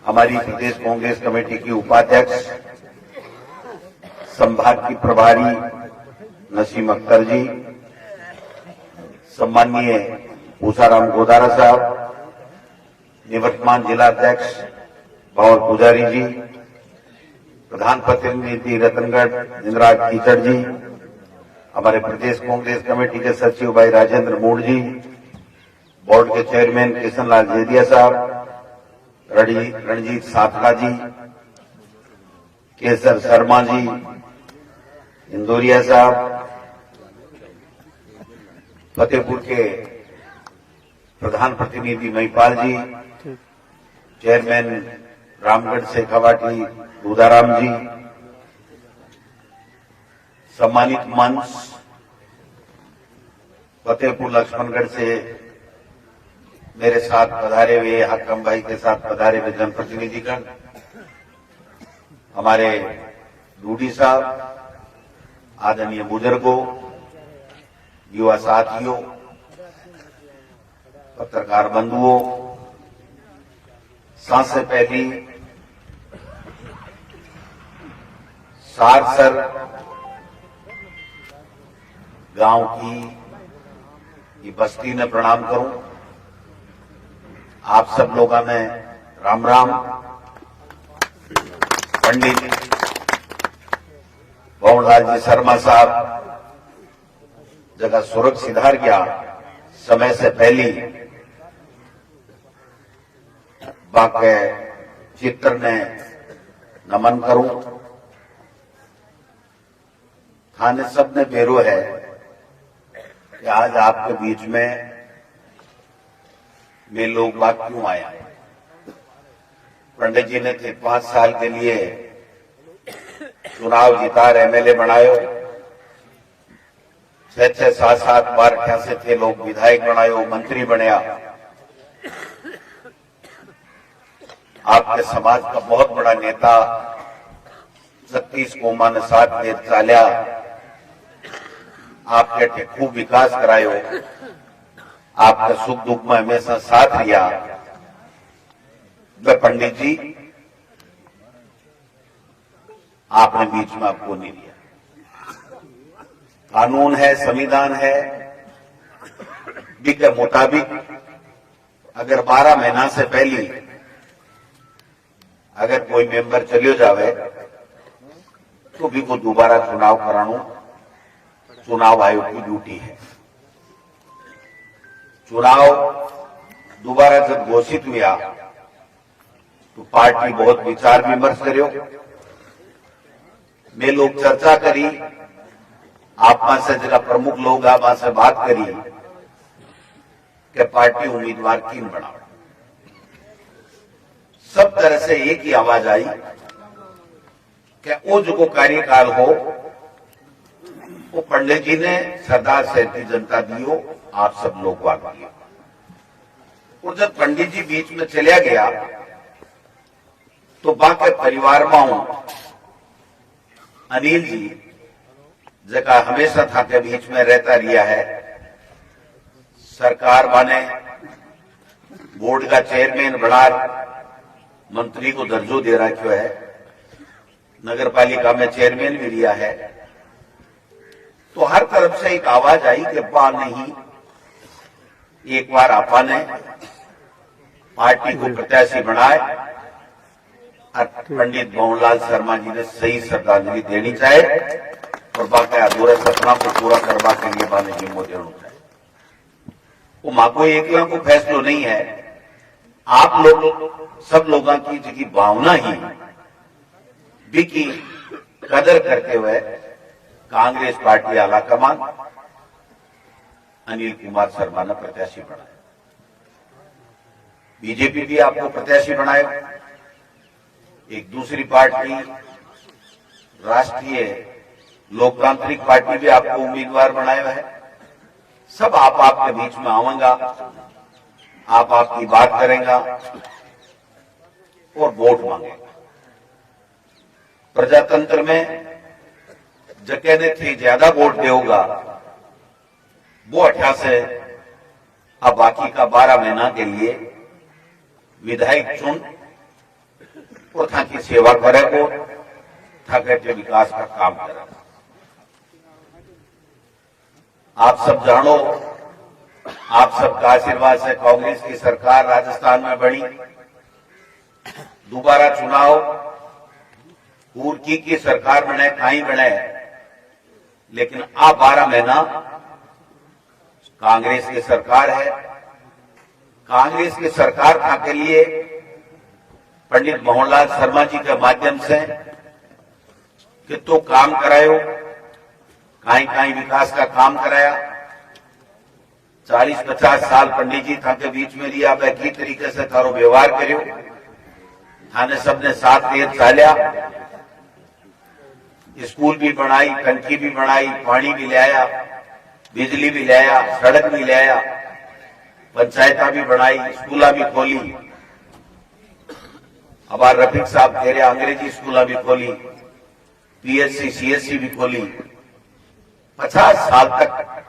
हमारी प्रदेश कांग्रेस कमेटी की उपाध्यक्ष, संभाग की प्रभारी नसीम अख्तर जी, सम्माननीय पूसाराम गोदारा साहब, निवर्तमान जिला अध्यक्ष भंवर पुजारी जी, प्रधान प्रतिनिधि रतनगढ़ इंद्राज कीचड़ जी, हमारे प्रदेश कांग्रेस कमेटी के सचिव भाई राजेंद्र मूड जी, बोर्ड के चेयरमैन किशनलाल जेदिया साहब, रणजीत साथला जी, केसर शर्मा जी, इंदौरिया साहब, फतेहपुर के प्रधान प्रतिनिधि महिपाल जी, चेयरमैन रामगढ़ से खवाटी दूधाराम जी, सम्मानित मंच फतेहपुर लक्ष्मणगढ़ से मेरे साथ पधारे हुए हकम भाई के साथ पधारे हुए जनप्रतिनिधिगण, हमारे डूडी साहब, आदरणीय बुजुर्गों, युवा साथियों, पत्रकार बंधुओं, सांस से पहली सारसर गांव की ये बस्ती में प्रणाम करूं। आप सब लोगों ने राम राम। पंडित भंवरलाल जी शर्मा साहब जगह सुरग सिधार गया समय से पहली बाके चित्र ने नमन करूं। थाने सब ने बेरो है कि आज आपके बीच में वे लोग बात क्यों आया। पंडित जी ने थे 5 साल के लिए चुनाव जीतार एमएलए बनायो, 6-6, 7-7 बार 88 थे लोग विधायक बनायो, मंत्री बनया। आपके समाज का बहुत बड़ा नेता 36 कौमा ने साथ में चालिया, आपके खूब विकास करायो, आपके सुख दुख में हमेशा साथ रिया। मैं पंडित जी आपने बीच में आपको नहीं लिया। कानून है, संविधान है, के मुताबिक अगर 12 महीना से पहले अगर कोई मेंबर चलियो जावे तो भी वो दोबारा चुनाव करानो चुनाव आयोग की ड्यूटी है। चुनाव दोबारा जब घोषित हुआ तो पार्टी बहुत विचार विमर्श करियो, में लोग चर्चा करी, आप में से जगह प्रमुख लोग आप से बात करी कि पार्टी उम्मीदवार किन बनाओ। सब तरह से एक ही आवाज आई कि वो जो कार्यकाल हो वो पंडित जी ने सरदार सेठी जनता दियो, आप सब लोग वाद दियो। और जब पंडित जी बीच में चलिया गया तो बाकी परिवार में अनिल जी जगह हमेशा था के बीच में रहता रिया है। सरकार बने, बोर्ड का चेयरमैन बना, मंत्री को दर्जो दे रखो है, नगर पालिका में चेयरमैन भी लिया है। तो हर तरफ से एक आवाज आई कि बा नहीं, एक बार आपा ने पार्टी को प्रत्याशी बनाए और पंडित भंवरलाल शर्मा जी ने सही श्रद्धांजलि देनी चाहे और बाकी अधूरे सपना को पूरा करवा के लिए बाने जी मोदी चाहिए। वो मां को एकला को फैसलो नहीं है, आप लोग सब लोगों की जिकी भावना ही भी की कदर करते हुए कांग्रेस पार्टी आला कमान अनिल कुमार शर्मा ने प्रत्याशी बनाया। बीजेपी भी आपको प्रत्याशी बनाया, एक दूसरी पार्टी राष्ट्रीय लोकतांत्रिक पार्टी भी आपको उम्मीदवार बनाया है। सब आप आपके बीच में आऊंगा, आप आपकी बात करेंगे और वोट मांगेगा। प्रजातंत्र में जगह ने थी ज्यादा वोट देगा वो 18 से अब बाकी का 12 महीना के लिए विधायक चुन और था की सेवा करे को था के विकास का काम करे। आप सब जानो, आप सबका आशीर्वाद से कांग्रेस की सरकार राजस्थान में बनी। दोबारा चुनाव पूर्व की सरकार बने कहीं बने, लेकिन आप 12 महीना कांग्रेस की सरकार है। कांग्रेस की सरकार था के लिए पंडित मोहनलाल शर्मा जी के माध्यम से कितो काम करायो, कहीं कहीं विकास का काम कराया। 40-50 साल पंडित जी था के बीच में लिया, की तरीके से थारो व्यवहार करो, थाने सबने साथ दिए चालिया। स्कूल भी बनाई, टंकी भी बनाई, पानी भी ले आया, बिजली भी ले आया, सड़क भी ले आया, पंचायत भी बनाई, स्कूल भी खोली। अब रफीक साहब तेरे अंग्रेजी स्कूल भी खोली, पीएससी सीएससी भी खोली। 50 साल तक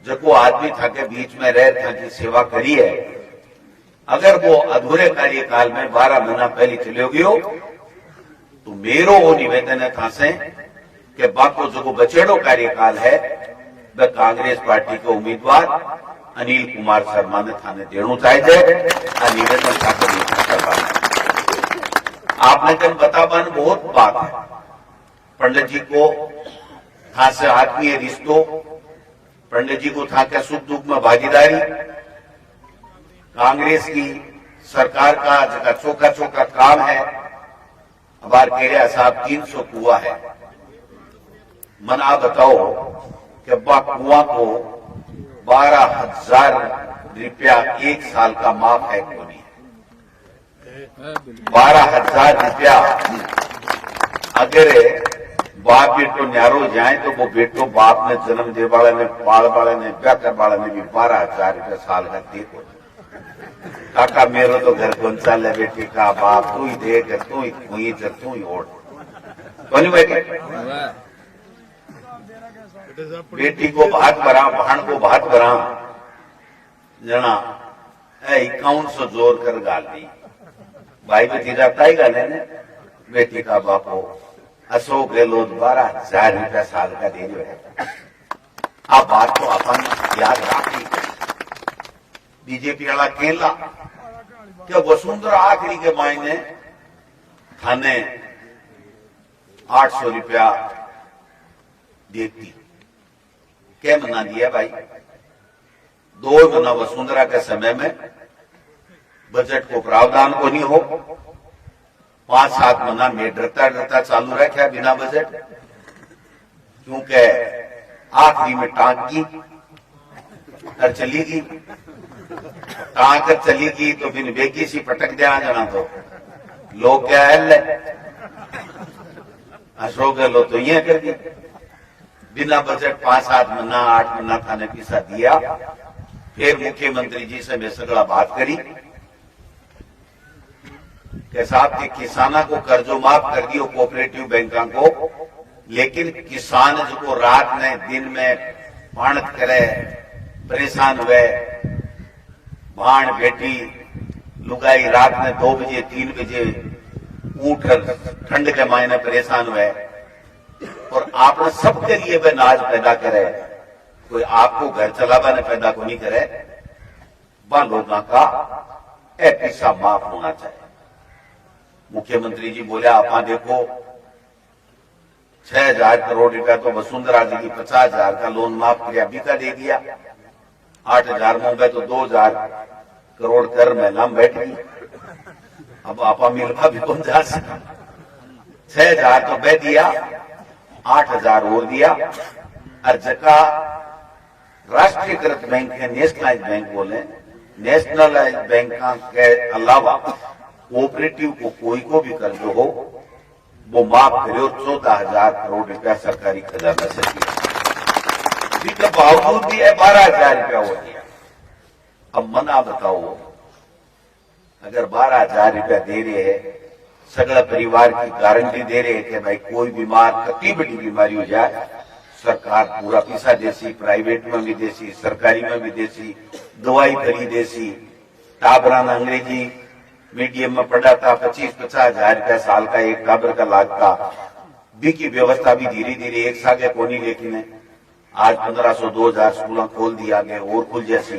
जो आदमी था के बीच में रह था की सेवा करी है, अगर वो अधूरे कार्यकाल में 12 महीना पहले चले गयो तो मेरो वो निवेदन है था से कि बाको जो बचेड़ो कार्यकाल है वह कांग्रेस पार्टी के उम्मीदवार अनिल कुमार शर्मा ने थाने देणु चाहिए। निवेदन आपने कल बतावन बहुत बात है। पंडित जी को था से आत्मीय रिश्तों, पंडित जी को था के सुख दुख में भागीदारी, कांग्रेस की सरकार का जगह चौका चौका काम है। अबार केरिया साहब 300 कुआ है। मन आप बताओ कि कुआ को 12,000 रुपया 1 साल का माफ है क्यों नहीं? 12,000 रुपया अगर बाप बेटो न्यारो जाए तो वो बेटो बाप ने जन्म दे वाले ने, पाल वाले ने, ब्याह कर वाले ने भी 12,000 रुपया साल का देखो। काका मेरो तो घर कौन सा ले, बेटी का बाप तू ही देख, तू ही ओढ़ कौन बेटे। बेटी को भात भरा, भाण को भात भरा, जना 5100 जोर कर गाल दी। भाई भतीजा ताई गाले ने बेटी का बापो अशोक गहलोत 12,000 रुपया साल का दे रहे हैं। आप बात को अपन याद रखी। बीजेपी वाला केला क्या वसुंधरा आखिरी के मायने थाने 800 रुपया देती, क्या मना दिया भाई? 2 महीना वसुंधरा के समय में बजट को प्रावधान को नहीं हो, 5-7 महीना में डरता चालू रखा बिना बजट, क्योंकि आखिरी में टांकी कर चली गई। टांक चली गई तो बिन बेगी सी पटक दिया जाना, तो लोग क्या है अशोक गहलोत तो ये कर दी बिना बजट 5-7 महीना 8 महीना थाने पैसा दिया। फिर मुख्यमंत्री जी से मैं सगड़ा बात करी कि साहब के किसानों को कर्जो माफ कर दियो कोऑपरेटिव बैंकों को, लेकिन किसान जो रात में दिन में पाणत करे, परेशान हुए, भाण बेटी लुगाई रात में 2 बजे 3 बजे उठ ठंड के मायने परेशान हुए, और आपने सबके लिए वह अनाज पैदा करे, कोई आपको घर चलावा ने पैदा को नहीं करे। वह लोगों का पैसा माफ होना चाहिए। मुख्यमंत्री जी बोले आप देखो 6,000 करोड़ रुपया तो वसुंधरा जी की 50,000 का लोन माफ किया, अभी का दे दिया। 8,000 में गए तो 2,000 करोड़ कर महिला बैठ गई। अब आपा मिलवा भी कौन जा सका। 6,000 तो बह दिया, 8,000 और दिया। और जगह राष्ट्रीयकृत बैंक है, नेशनलाइज बैंक बोले, नेशनलाइज बैंक के अलावा कोऑपरेटिव को कोई को भी कर्ज हो वो माफ करो। 14,000 करोड़ रुपया सरकारी खजाना से दिया, इसके बावजूद भी 12,000 रुपया हो गया। अब मना बताओ, अगर 12,000 रुपया दे रहे हैं, सगला परिवार की गारंटी दे रहे हैं कि भाई कोई बीमार कति बड़ी बीमारी हो जाए सरकार पूरा पैसा देसी, प्राइवेट में भी देसी, सरकारी में भी देसी, दवाई खरीदेसी, टाबरान अंग्रेजी मीडियम में पढ़ा था 25-50 हजार रुपया साल का एक टाबर का लागता बी की व्यवस्था भी धीरे धीरे एक सागे कोनी, लेकिन आज 1500-2000 स्कूल खोल दिया गया और खुल जैसी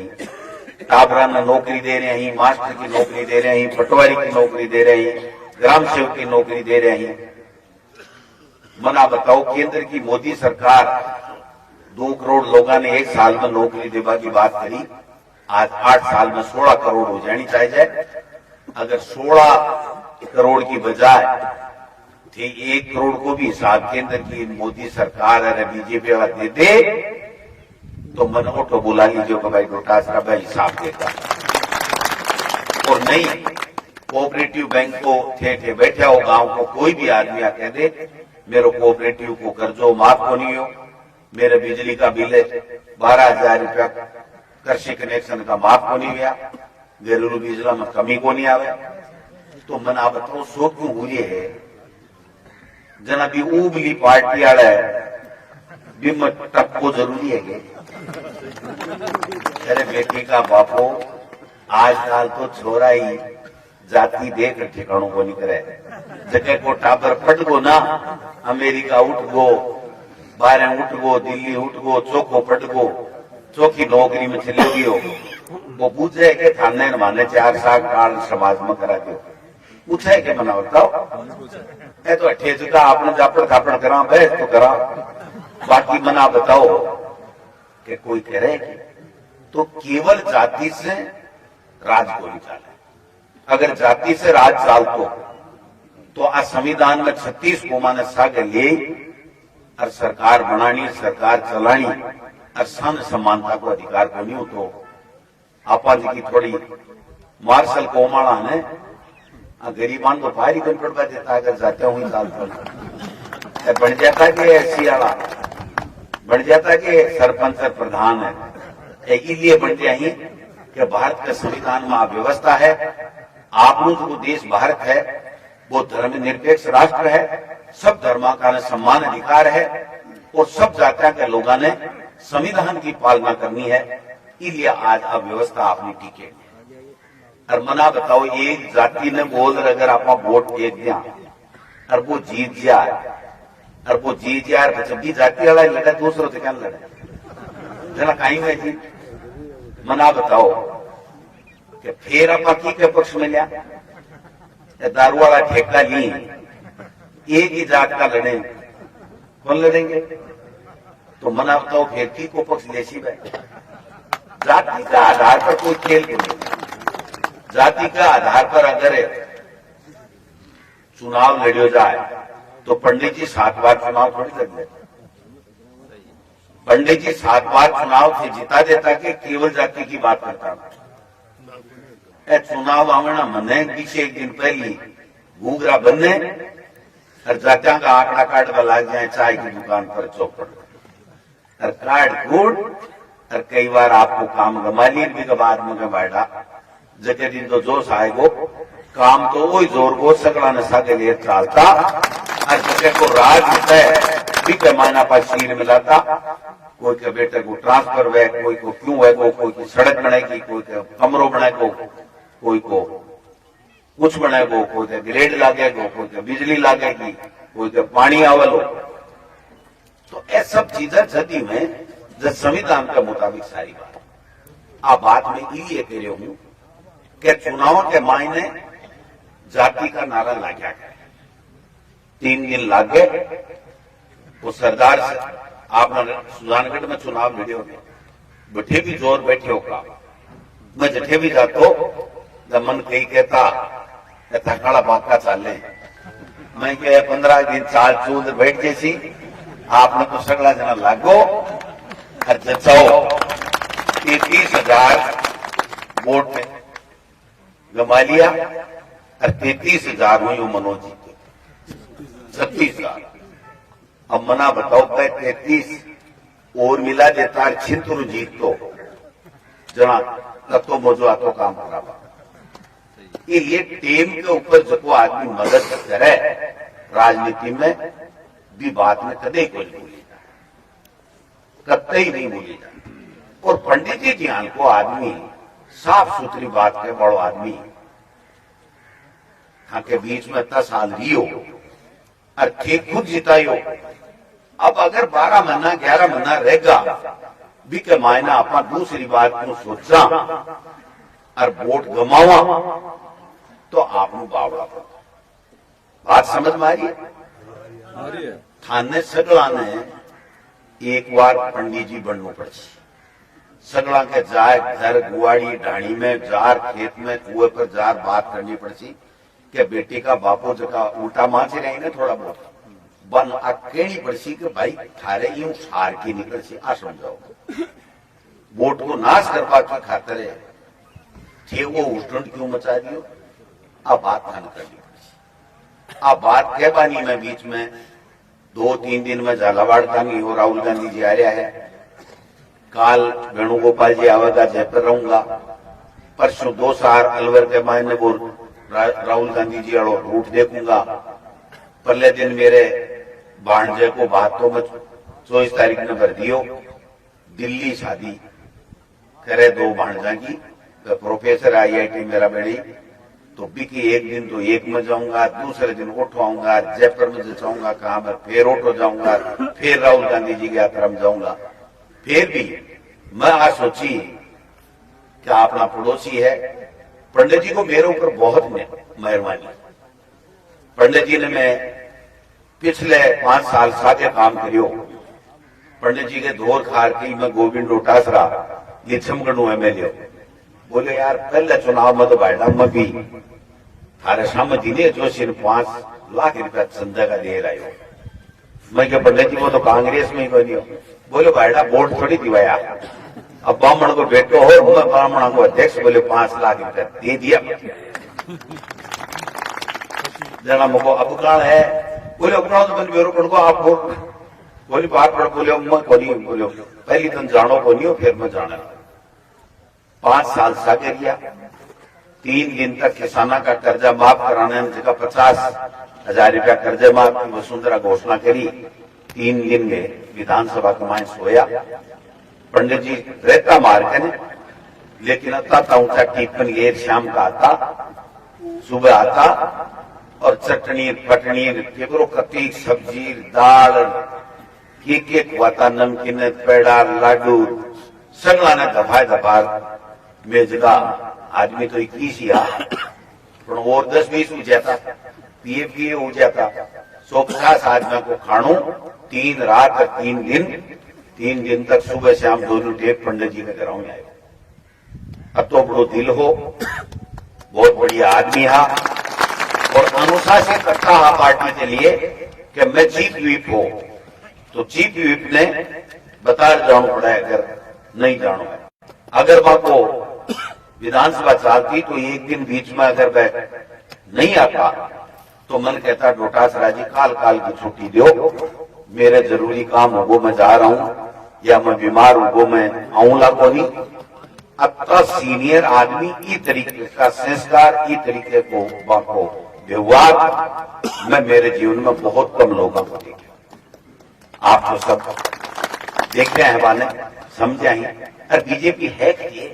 टाबरा में नौकरी दे रहे हैं, मास्टर की नौकरी दे रहे हैं, पटवारी की नौकरी दे रहे हैं, ग्राम सेवक की नौकरी दे रहे हैं। मना बताओ, केंद्र की मोदी सरकार 2 करोड़ लोगों ने एक साल में नौकरी देवा की बात करी, आज 8 साल में 16 करोड़ हो जानी चाहिए। अगर 16 करोड़ की बजाय थे 1 करोड़ को भी हिसाब केंद्र की मोदी सरकार और बीजेपी वाला दे दे तो मन ऑटो बुला लीजिए कि भाई डोटासरा भाई हिसाब देगा। और नहीं, कोऑपरेटिव बैंक को थे बैठा हो गांव को कोई भी आदमी आ कह दे मेरे कोऑपरेटिव को कर्जो माफ को नहीं हो, मेरे बिजली का बिल 12,000 रुपया कृषि कनेक्शन का माफ को नहीं हुआ, घरेलू बिजली में कमी को नहीं आवे, तो मन आप बताओ सो क्यों हुई है। जना भी उबली पार्टी वाला भी टक्को जरूरी है। अरे बेटी का बापो, आजकल तो छोरा ही जाति देख ठिकाणों को नहीं करे, जगह को टाबर फट गो ना, अमेरिका उठ गो, बाहर उठ गो, दिल्ली उठ गो, चौको फट गो, चौकी नौकरी में चले गयो, वो पूछे कि थाने माने 4 साल काल समाज में करा दो, पूछे कि मना बताओ ए तो अठे जुदा आपने जापड़ थापड़ करा बहस तो करा, बाकी मना बताओ कि कोई कह रहे तो केवल जाति से राज को नहीं चाले। अगर जाति से राज चालतो तो आज संविधान में 36 कोमा ने सागे ले और सरकार बनानी, सरकार चलानी और सन समानता को अधिकार को नहीं हो। तो आपा जी की थोड़ी मार्शल कोमाड़ा ने गरीबान को भारी बन पड़वा देता, अगर जाते हुई चालतो बन जाता कि ऐसी आला बन जाता कि सरपंच प्रधान है, इसलिए बन जाए कि भारत के संविधान में व्यवस्था है, आप लोग जो देश भारत है वो धर्मनिरपेक्ष राष्ट्र है, सब धर्मों का सम्मान अधिकार है और सब जातियों के लोगों ने संविधान की पालना करनी है, इसलिए आज अव्यवस्था अपनी टिके। और मना बताओ, एक जाति ने बोल अगर आप वोट एक दिया और वो जीत जाए और वो जीत जाए जब भी जाति वाला लड़े दूसरों से क्या लड़े जना कहीं में जी। मना बताओ कि फिर आप की के पक्ष में लिया दारू वाला ठेका ली, एक ही जात का लड़े, कौन लड़ेंगे। तो मना बताओ फिर की को पक्ष लेसी भाई, जाति का आधार पर कोई खेल नहीं। जाति का आधार पर अगर चुनाव लड़ियो जाए तो पंडित जी 7 बार चुनाव थोड़ी लग जाए। पंडित जी 7 बार चुनाव से जिता देता कि केवल जाति की बात करता। चुनाव आवना मने पीछे एक दिन पहले घूघरा बनने और जातियों का आंकड़ा काटवा लग जाए चाय की दुकान पर चौपड़ और काट कूट और कई बार आपको काम गमा लिए भी बाद में बैठा जगह दिन तो जोश आएगो काम तो वही जोर को सकड़ा नशा के लिए चालता और जगह को राज है भी पैमाना पर शीर मिलाता। कोई के बेटे को ट्रांसफर हुए, कोई को क्यों है, कोई की सड़क बनाएगी, कोई के कमरों बनाएगो, कोई को कुछ बनाएगो, कोई के ग्रेड लागेगो, कोई के बिजली लागेगी, कोई के पानी आवलो। तो ये सब चीजें जदी में जब संविधान के मुताबिक सारी बात में इसलिए कह रही हूं कि चुनाव के मायने जाति का नारा लाग्या है। 3 दिन लागे वो सरदार से आपने सुजानगढ़ में चुनाव लड़े हो, बैठे भी जोर बैठे होगा, मैं जठे भी जातो जब मन कहीं कहता थकाड़ा बाका चाले, मैं क्या 15 दिन चाल चूंद बैठ जैसी आपने तो सगला जना लागो और जचाओ 33,000 वोट गमा लिया और 33,000 हुई मनोज जीते 36,000। अब मना बताओ 33 और मिला देता छिंतु जीत तो जना तत्व मौजू आतो काम खराब। ये टीम के ऊपर जो आदमी मदद करे राजनीति में भी बात में कदे कोई नहीं भूली जाए, कतई नहीं भूली जाए। और पंडित जी ध्यान को आदमी साफ सुथरी बात के बड़ो आदमी हाँ के बीच में 10 साल रियो और थे खुद जितायो। अब अगर 12 महीना 11 महीना रहेगा भी के मायना अपना दूसरी बात को सोचा और वोट गमावा तो आपको बावड़ा पड़ता। बात समझ में आ रही है? थाने सगला ने एक बार पंडित जी बनना पड़े। सगला के जाए घर गुआड़ी ढाणी में जार खेत में कुएं पर जार बात करनी पड़ती कि बेटी का बापो जका उल्टा माचे रही ने थोड़ा बहुत बन अकेली पड़सी कि भाई थारे यूं सार की निकल सी आ समझाओ। वोट को नाश करवा की खातर थे वो उष्टंड क्यों मचा दियो। अब बात थाने करनी पड़ी। अब बात कह बानी में बीच में 2-3 दिन में झालावाड़ का नहीं हो राहुल गांधी जी आ रहा है। काल वेणुगोपाल जी आवेगा जयपुर रहूंगा। परसों 2 साल अलवर के मायने वो राहुल गांधी जी वालों रूट देखूंगा। पहले दिन मेरे भांजे को बातों में 24 तारीख ने भर दियो। दिल्ली शादी करे 2 भांजा की प्रोफेसर IIT मेरा बेड़ी तो बिकी एक दिन तो एक में जाऊंगा, दूसरे दिन उठवाऊंगा, जयपुर में जाऊंगा, कहा मैं फिर उठो जाऊंगा, फिर राहुल गांधी जी की यात्रा में जाऊंगा। फिर भी मैं आज सोची कि अपना पड़ोसी है। पंडित जी को मेरे ऊपर बहुत मेहरबानी। पंडित जी ने मैं पिछले 5 साल साथे काम करियो। पंडित जी के दौर खार की मैं गोविंद डोटासरा ये छमगढ़ MLA बोले यार पहले चुनाव में तो भाईडा में भी थारे सामने दिनेश जोशी ने 5 लाख रुपया चंदा का दे रहा हो। मैं क्या पंडित जी को तो कांग्रेस में ही बनी हो। बोले भाईडा वोट थोड़ी दिवाया। अब ब्राह्मण को बेटो हो मैं ब्राह्मण को अध्यक्ष बोले 5 लाख रुपया दे दिया। जना मुझको अपकाल है बोले अपना तो मैंने मेरे को आप बोली बात पड़ बोले मैं कोनी बोलो पहली तुम जानो कोनी हो फिर मैं जाना। 5 साल सागे किया। 3 दिन तक किसाना का कर्जा माफ कराने में जगह 50,000 रुपया कर्जे माफ की वसुंधरा घोषणा करी। 3 दिन में विधानसभा कमाए सोया। पंडित जी रहता मार के लेकिन आता ऊंचा टिप्पण ये शाम का आता सुबह आता और चटनी पटनी केकरो कती सब्जी दाल केक वाता नमकीन पेड़ा लाडू सगला ने दफा में जगह आदमी तो 21 ही और 10-20 हो जाता पीए हो जाता 150 आदमी को खाणो 3 रात 3 दिन तक सुबह शाम दोनों टेप पंडित जी के घर आए। अब तो बड़ो दिल हो बहुत बढ़िया आदमी हा और अनुशासित करता हा पार्टी के लिए कि मैं चीफ व्हिप हो तो चीफ व्हिप ने बता जाना पड़ा है अगर नहीं जानो है। अगर वहां को विधानसभा चालती तो एक दिन बीच में अगर वह नहीं आता तो मन कहता डोटासरा जी काल की छुट्टी दो मेरे जरूरी काम हो वो मैं जा रहा हूं या मैं बीमार हूं वो मैं आऊंगा को नहीं। अब तो सीनियर आदमी ई तरीके का संस्कार ई तरीके को बाको व्यवहार मैं मेरे जीवन में बहुत कम लोगों को देखा। आप तो सब देखते हैं वाले समझे हैं और बीजेपी है कि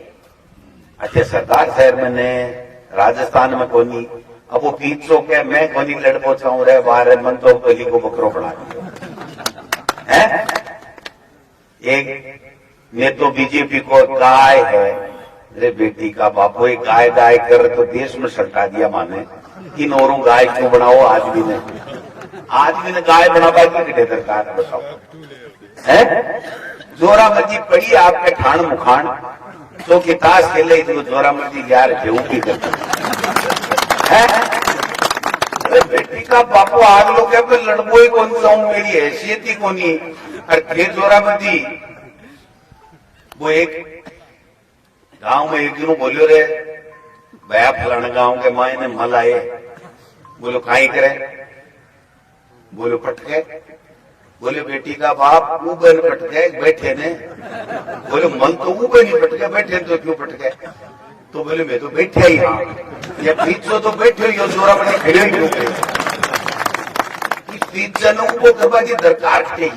अच्छे सरदार शहर में ने राजस्थान में कोनी अब वो 500 के मैं कोनी लड़ पहुंचाऊं रहे बाहर मन तो पहली को बकरो बना है। एक ने तो बीजेपी को गाय है अरे बेटी का बापो एक गाय कर तो देश में सल्टा दिया माने इन औरों गाय क्यों बनाओ आदमी ने गाय बना पाई कि दरकार बताओ है। जोरा मर्जी पड़ी आपके ठाण मुखान तो कि ताश खेले तो जोरा मर्जी यार जेऊ की करते है। बेटी का बापू आग लोग लड़बो ही कौन सा मेरी हैसियत ही कोनी और फिर जोरा मर्जी वो एक गांव में एक दिन बोलियो रे भैया फलाना गांव के माए ने मल आए बोलो काई करे बोलो पटके बोले बेटी का बाप ऊबन पटके बैठे ने बोले मन तो ऊबन ही पटके बैठे तो क्यों पटके तो बोले मैं तो बैठे ही हाँ या पीछो तो बैठे ही जोरा बने खड़े ही क्यों करे जनों को करवा की दरकार थी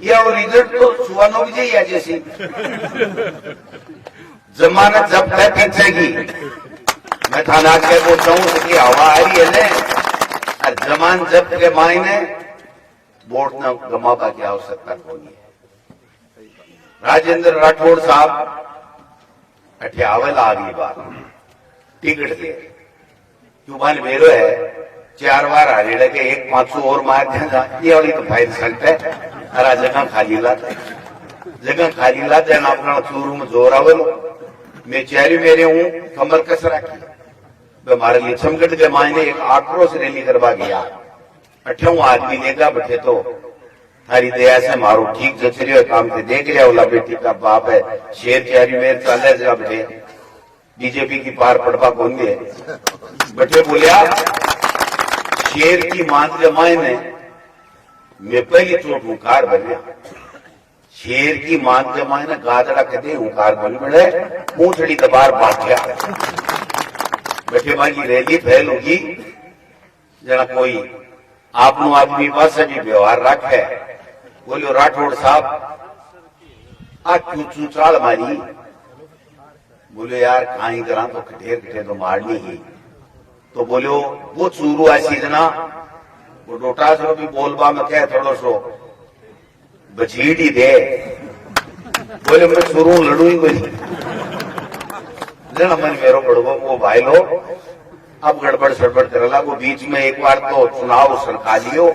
या और रिजल्ट तो सुवानो भी जाइए जैसी जमानत जब तक पीछेगी मैं थाना के बोलता हूं कि हवा आ रही है ने और जमान जब्त के मायने वोट न गमावा की आवश्यकता होनी है। राजेंद्र राठौड़ साहब अठ्यावल अगली बार टिकट दे क्यूबान मेरो है 4 बार हारे लगे 1-500 और मार दिया ये वाली तो फायद सकता है। हरा जगह खाली ला जन अपना चूरू में जोर आवलो मैं चेहरी मेरे हूं कमर कस रखी हमारे लिए चमगढ़ के मायने एक आक्रोश रैली करवा गया 8वां आदमी लेगा बैठे तो थारी दया से मारो ठीक जच रही काम से देख लिया ओला बेटी का बाप है शेर चेहरी मेरे चले जा बैठे बीजेपी की पार पड़वा कौन है बैठे बोलिया शेर की मान के मायने मैं पहली चोट हुकार बनिया शेर की मान के मायने गाजड़ा कदे हुकार बन पड़े पूंछड़ी दबार भाग गया बैठे बाकी रैली फैल होगी जरा कोई आपनो आदमी पास भी व्यवहार रखे बोलो राठौड़ साहब आ चूचू चाल मारी बोलो यार कहीं करा तो खटेर तो मारनी ही तो बोलो वो चूरू ऐसी जना वो डोटा सो भी बोलबा में क्या थोड़ो सो बचीटी दे बोले मैं चूरू लड़ू ही कोई जना मन मेरो पड़ो वो भाई लो अब गड़बड़ सड़बड़ करला वो बीच में एक बार तो चुनाव सरका लियो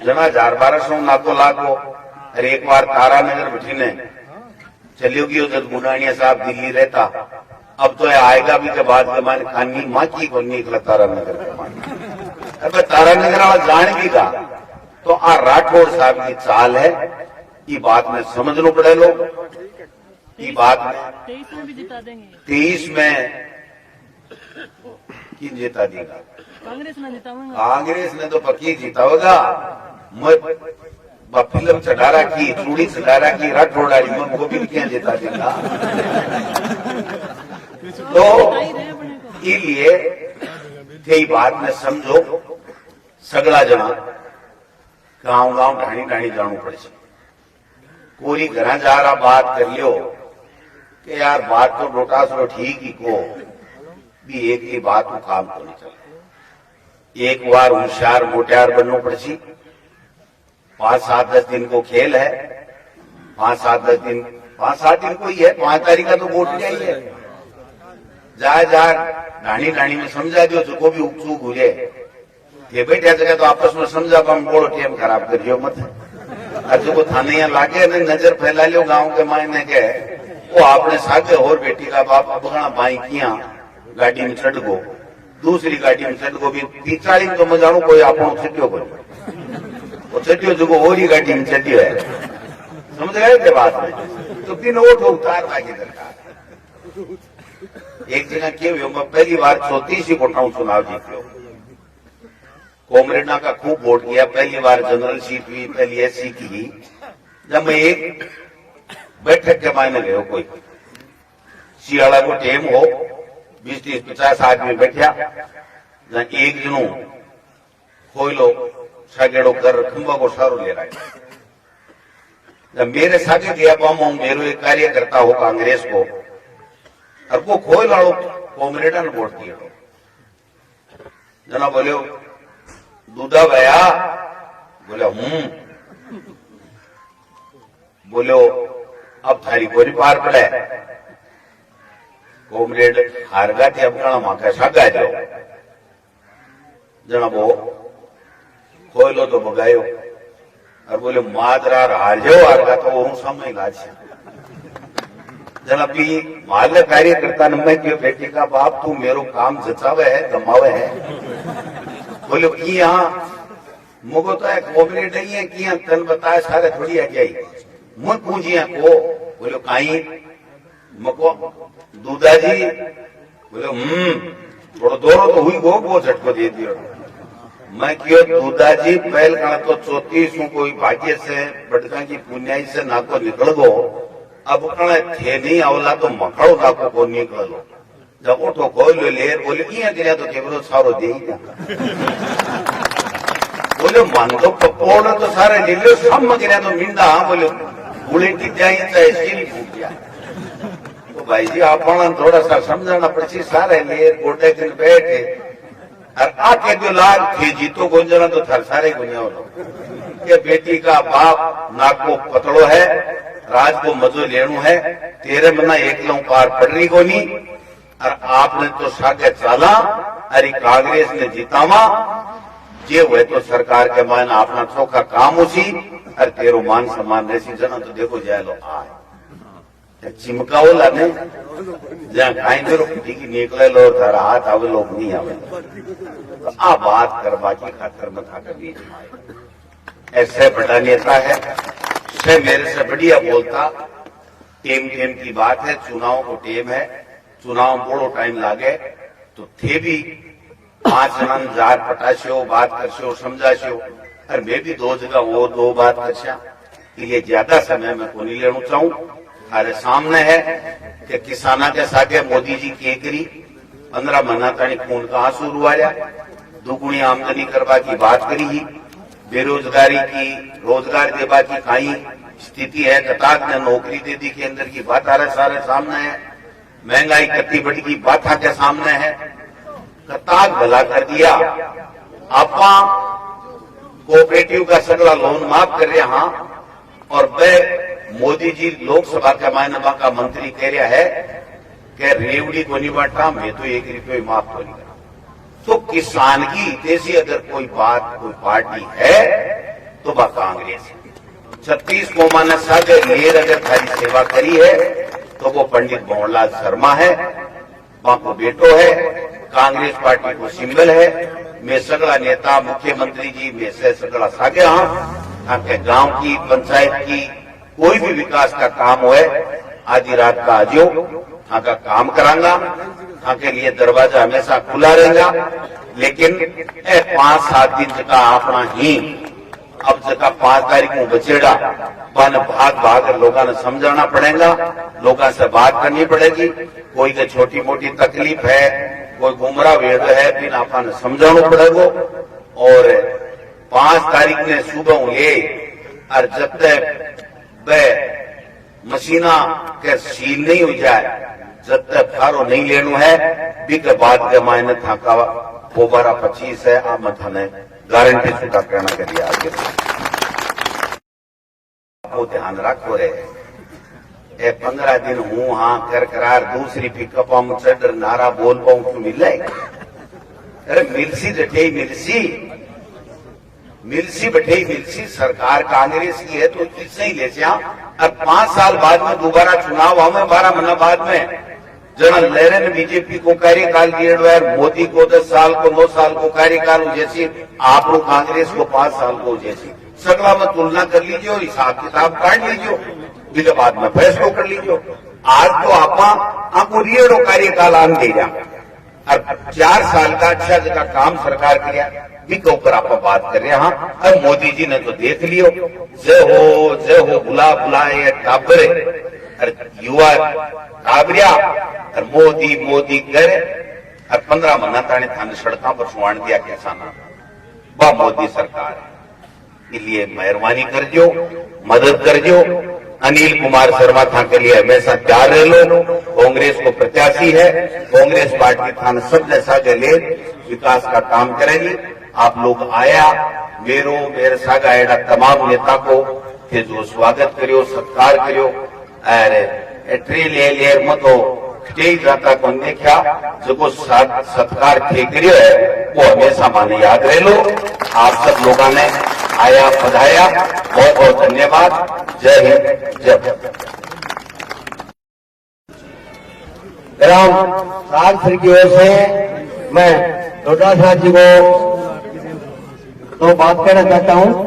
जना 1200 नाको लागो अरे एक बार तारानगर बैठीने चलियो की जब गुनानिया साहब दिल्ली रहता अब तो आएगा भी के बाद जमान खानी माँ की को निकला तारानगर के मान अब तारानगर वाला जान भी का तो आ राठौड़ साहब की चाल है ये बात में समझ लो पड़े लोग ये बात में 23 में भी जिता देंगे 23 में की जीता देगा कांग्रेस ने तो पक्की जीताओगा फिल्म चढ़ारा की चूड़ी चढ़ारा की राठौड़ डाली मन को भी क्या जीता देगा तो इसलिए यही बात में समझो सगला जना गांव ढाणी जाणू पड़े कोई घर जा रहा बात कर लियो कि यार बात तो रोटा सो ठीक ही को भी एक ही बात को काम को नहीं चले एक बार होशियार मोटियार बनना पड़सी 5-7-10 दिन को खेल है 5-7 दिन को ही है 5 तारीख का तो वोट नहीं है जा ढाणी में समझा दो जो को भी उपचूक हुए ये बैठा जगह तो आपस में समझा हम बोलो टेम खराब करियो मत जो को थाने यहाँ लागे नजर फैला लियो गांव के मायने के वो आपने सागे और बेटी का बाप बगना बाई किया गाड़ी में चढ़ गो दूसरी गाड़ी में चढ़ गो भी 40 तो मजाणु कोई आपनो छटियो को वो छटियो जो को और ही गाड़ी में छटियो है समझ गए के बात में तो बिन वोट उतार बाकी सरकार एक जगह क्यों मैं पहली बार 34 कोटाऊ चुनाव जीत्यो कॉमरेडा का खूब वोट किया पहली बार जनरल सीट हुई पहली एससी की जब मैं एक बैठक के मायने गयो कोई सियाड़ा को टेम हो 20-50 आदमी बैठा एक जनू कोयलो सागेड़ो कर खंबा को सारो ले रहा है जब मेरे सागे गया पाऊं मेरो एक कार्यकर्ता हो कांग्रेस को और वो खोल लाड़ो कॉमरेडा ने वोट दिया जना बोलो दूधा भैया बोले बोलो अब थारी गोरी पार पड़े कॉमरेड हारगा थे अपना माँ का सागा जाओ जना वो खोलो तो भगायो और बोले मादरा हार जाओ हारगा तो वो समय लाज जना भी माल कार्यकर्ता ने मैं क्यों बेटी का बाप तू मेरो काम जचावे है गमावे है बोलो कि यहाँ मुझको तो एक कॉमरेड नहीं है कि यहाँ तन बताया सारे थोड़ी आ जाए मुझ पूछिए को बोलो कहीं मको दूधा जी बोलो थोड़ा दोरो तो हुई गो वो झटको दे दियो मैं क्यों दूधा जी पहल करना तो 34 कोई भाग्य से बटका की पुण्याई से ना को निकल गो अब कणे थे नहीं आवला तो मखड़ो ना को निकलो जब उठो खोल ले बोले किया गिरा तो केवल सारो दे ही ना बोले मन तो पपोड़ तो सारे ले लो सब गिरा तो मिंदा बोले बुलेट की जाए चाहे स्टील फूट गया तो भाई जी आप थोड़ा सा समझाना पड़े सारे लिए गोटे दिन बैठे और आके जो लाग थे जीतो गुंजना तो थर सारे गुंजा के बेटी का बाप नाक को पतड़ो है राज को मजो लेणु है तेरे मना एकलऊ पार पड़ रही को नहीं और आपने तो सागे चाला अरे कांग्रेस ने जीतावा जे हुए तो सरकार के मान अपना चौका काम उसी और तेरो मान सम्मान ऐसी जना तो देखो जाए लो आए चिमकाओ लाने जहाँ खाई मेरे की निकले लो थारा हाथ आवे लोग नहीं आवे तो आ बात करवा की खातर में था कभी ऐसे बड़ा नेता है से मेरे से बढ़िया बोलता टेम की बात है चुनाव को टेम है चुनाव बड़ो टाइम लागे तो थे भी 5 जन जार पटाशो बात करशो समझाशो और मैं भी 2 जगह वो 2 बात करशा ये ज्यादा समय में को नहीं लेना चाहूं अरे सामने है कि किसाना के सागे मोदी जी के करी 15 महीना तानी खून का आंसू रुआया दुगुनी आमदनी करवा की बात करी ही बेरोजगारी की रोजगार देवा की काई स्थिति है कताक ने नौकरी दे दी के अंदर की बात आ रहा सारे सामने है महंगाई कत्ती बढ़ी की बात के सामने है कताक भला कर दिया आपा कोऑपरेटिव का सगला लोन माफ कर रहे हाँ और वे मोदी जी लोकसभा के मायने का मंत्री कह रहा है कि रेवड़ी को नहीं बांटा मैं तो 1 रुपये माफ तो नहीं करा तो किसान की जैसी अगर कोई बात कोई पार्टी है तो वह कांग्रेस है 36 को माना सागर लेर अगर थारी सेवा करी है तो वो पंडित भंवरलाल शर्मा है वहां को बेटो है कांग्रेस पार्टी को सिंबल है मैं सगड़ा नेता मुख्यमंत्री जी में से सगड़ा सागे हाँ के गांव की पंचायत की कोई भी विकास का काम हो आधी रात का आजो हाँ का काम करांगा हाँ के लिए दरवाजा हमेशा खुला रहेगा लेकिन 5-7 दिन का अपना ही अब जगह 5 तारीख को बचेगा वन भाग लोगों ने समझाना पड़ेगा लोगों से बात करनी पड़ेगी कोई के छोटी मोटी तकलीफ है कोई गुमराह वेद है फिर आपने समझाना पड़ेगा और 5 तारीख ने सुबह ये और जब तक मशीना के सील नहीं हो जाए जब तक फारो नहीं लेना है भी के बाद के मायने था का 25 है आप थाने गारंटी चुका करना के लिए आगे वो ध्यान रखो रे 15 दिन हूँ हाँ कर करार दूसरी पिकअप हम चढ़ नारा बोल पाऊं क्यों मिले अरे मिलसी जठे मिलसी बैठे मिलसी सरकार कांग्रेस की है तो इससे ही ले अब 5 साल बाद में दोबारा चुनाव हमें 12 महीना बाद में जना लहरे ने बीजेपी को कार्यकाल दिया मोदी को 10 साल को 9 साल को कार्यकाल जैसी आप लोग कांग्रेस को 5 साल को जैसी सगला में तुलना कर लीजिए हिसाब किताब काट लीजिए फिर बाद में फैसलो कर लीजिए आज तो आपको रियड़ो कार्यकाल आन दे जा और 4 साल का अच्छा जगह काम सरकार किया भी के ऊपर आप बात कर रहे हैं हाँ अब मोदी जी ने तो देख लियो जय हो बुलाए टाबरे और युवा टाबरिया और मोदी करे और 15 महीना ताने थाने सड़कों पर सुवाण दिया किसाना बा मोदी सरकार इसलिए मेहरबानी कर जो मदद कर जो अनिल कुमार शर्मा था के लिए हमेशा तैयार रह लो कांग्रेस को प्रत्याशी है कांग्रेस पार्टी थाने सब जैसा के लिए विकास का काम करेगी आप लोग आया मेरे सागा एडा तमाम नेता को के जो स्वागत करियो सत्कार करियो अरे एट्री ले मतो स्टेज जाता को देखा जो सत्कार थे करियो है वो हमेशा माने याद रह लो आप सब लोगों ने आया बधाया बहुत बहुत धन्यवाद जय हिंद जय ग्राम राजसर की ओर से मैं डोडा साहब जी को तो बात कहना चाहता हूं